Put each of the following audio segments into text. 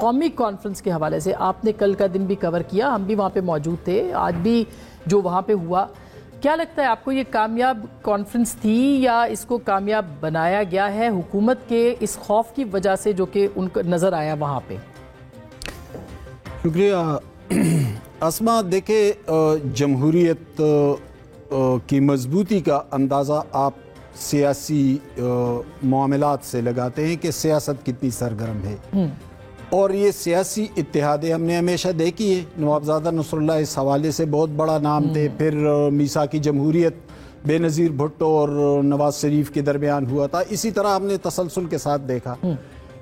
قومی کانفرنس کے حوالے سے آپ نے کل کا دن بھی کور کیا، ہم بھی وہاں پہ موجود تھے، آج بھی جو وہاں پہ ہوا، کیا لگتا ہے آپ کو یہ کامیاب کانفرنس تھی یا اس کو کامیاب بنایا گیا ہے حکومت کے اس خوف کی وجہ سے جو کہ ان کو نظر آیا وہاں پہ؟ شکریہ اسما. دیکھیں جمہوریت کی مضبوطی کا اندازہ آپ سیاسی معاملات سے لگاتے ہیں کہ سیاست کتنی سرگرم ہے، اور یہ سیاسی اتحادیں ہم نے ہمیشہ دیکھی ہے. نوابزادہ نصر اللہ اس حوالے سے بہت بڑا نام تھے، پھر میثاقی جمہوریت بے نظیر بھٹو اور نواز شریف کے درمیان ہوا تھا، اسی طرح ہم نے تسلسل کے ساتھ دیکھا.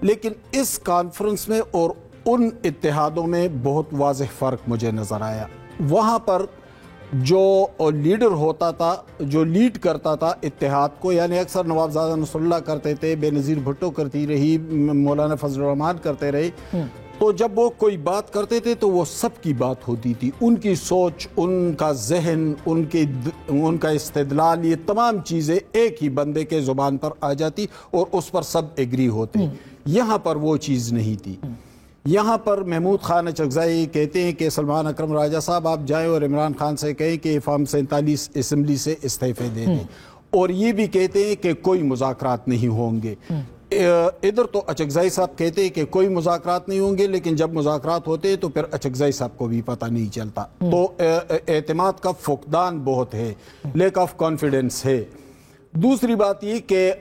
لیکن اس کانفرنس میں اور ان اتحادوں میں بہت واضح فرق مجھے نظر آیا. وہاں پر جو لیڈر ہوتا تھا، جو لیڈ کرتا تھا اتحاد کو، یعنی اکثر نوابزادہ نصر اللہ کرتے تھے، بے نظیر بھٹو کرتی رہی، مولانا فضل الرحمان کرتے رہے، تو جب وہ کوئی بات کرتے تھے تو وہ سب کی بات ہوتی تھی. ان کی سوچ، ان کا ذہن، ان کا استدلال، یہ تمام چیزیں ایک ہی بندے کے زبان پر آ جاتی اور اس پر سب ایگری ہوتے. یہاں پر وہ چیز نہیں تھی. یہاں پر محمود خان اچکزئی کہتے ہیں کہ سلمان اکرم راجہ صاحب آپ جائیں اور عمران خان سے کہیں کہ فارم 47 اسمبلی سے استعفے دے دیں، اور یہ بھی کہتے ہیں کہ کوئی مذاکرات نہیں ہوں گے. ادھر تو اچکزئی صاحب کہتے ہیں کہ کوئی مذاکرات نہیں ہوں گے، لیکن جب مذاکرات ہوتے ہیں تو پھر اچکزئی صاحب کو بھی پتہ نہیں چلتا. تو اعتماد کا فقدان بہت ہے، لیک آف کانفیڈنس ہے. دوسری بات یہ کہ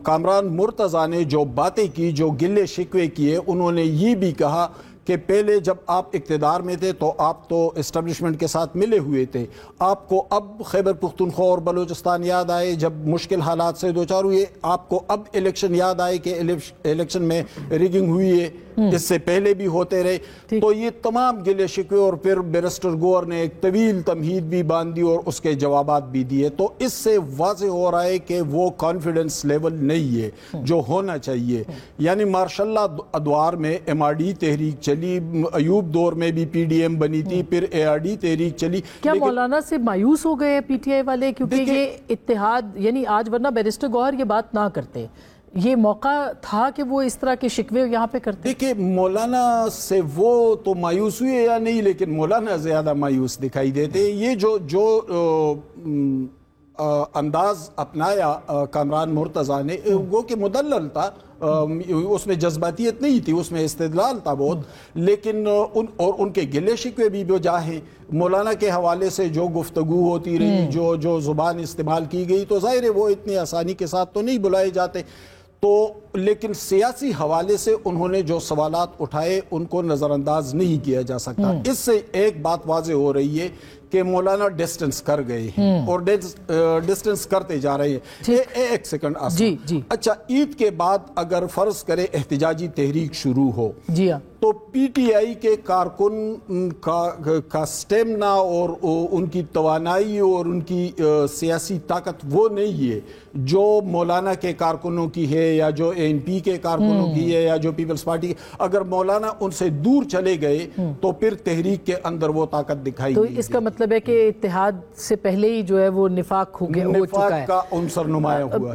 کامران مرتضیٰ نے جو باتیں کی، جو گلے شکوے کیے، انہوں نے یہ بھی کہا کہ پہلے جب آپ اقتدار میں تھے تو آپ تو اسٹیبلشمنٹ کے ساتھ ملے ہوئے تھے، آپ کو اب خیبر پختونخوا اور بلوچستان یاد آئے جب مشکل حالات سے دوچار ہوئے، آپ کو اب الیکشن یاد آئے کہ الیکشن میں ریگنگ ہوئی ہے، اس سے پہلے بھی ہوتے رہے. تو یہ تمام گلے شکوے، اور پھر بیرسٹر گور نے ایک طویل تمہید بھی باندھی اور اس کے جوابات بھی دیے. تو اس سے واضح ہو رہا ہے کہ وہ کانفیڈنس لیول نہیں ہے جو ہونا چاہیے. یعنی ماشاء اللہ ادوار میں ایم آر ڈی تحریک چلی، ایوب دور میں بھی پی ڈی ایم بنی تھی، پھر اے آر ڈی تحریک چلی. کیا مولانا سے مایوس ہو گئے پی ٹی آئی والے کیونکہ یہ اتحاد، یعنی آج ورنہ بیرسٹر گوہر یہ بات نہ کرتے، یہ موقع تھا کہ وہ اس طرح کے شکوے یہاں پہ کرتے؟ دیکھیں مولانا سے وہ تو مایوس ہوئے یا نہیں، لیکن مولانا زیادہ مایوس دکھائی دیتے. یہ جو انداز اپنایا کامران مرتضیٰ نے، وہ کہ مدلل تھا، اس میں جذباتیت نہیں تھی، اس میں استدلال تھا بہت، لیکن ان کے گلے شکوے بھی بجا ہیں. مولانا کے حوالے سے جو گفتگو ہوتی رہی، جو زبان استعمال کی گئی، تو ظاہر ہے وہ اتنی آسانی کے ساتھ تو نہیں بلائے جاتے. تو لیکن سیاسی حوالے سے انہوں نے جو سوالات اٹھائے ان کو نظر انداز نہیں کیا جا سکتا. اس سے ایک بات واضح ہو رہی ہے کہ مولانا ڈسٹنس کر گئے ہیں اور ڈسٹنس کرتے جا رہے ہیں. ایک سیکنڈ اچھا، عید کے بعد اگر فرض کرے احتجاجی تحریک شروع ہو، تو پی ٹی آئی کے کارکن کا سٹیمنا اور ان کی توانائی اور ان کی سیاسی طاقت وہ نہیں ہے جو مولانا کے کارکنوں کی ہے، یا جو اے این پی کے کارکنوں کی ہے، یا جو پیپلز پارٹی کی. اگر مولانا ان سے دور چلے گئے تو پھر تحریک کے اندر وہ طاقت دکھائی تو اس کا مطلب ہے کہ اتحاد سے پہلے ہی جو ہے وہ نفاق ہو چکا ہے، نفاق کا عنصر نمایاں ہوا ہے.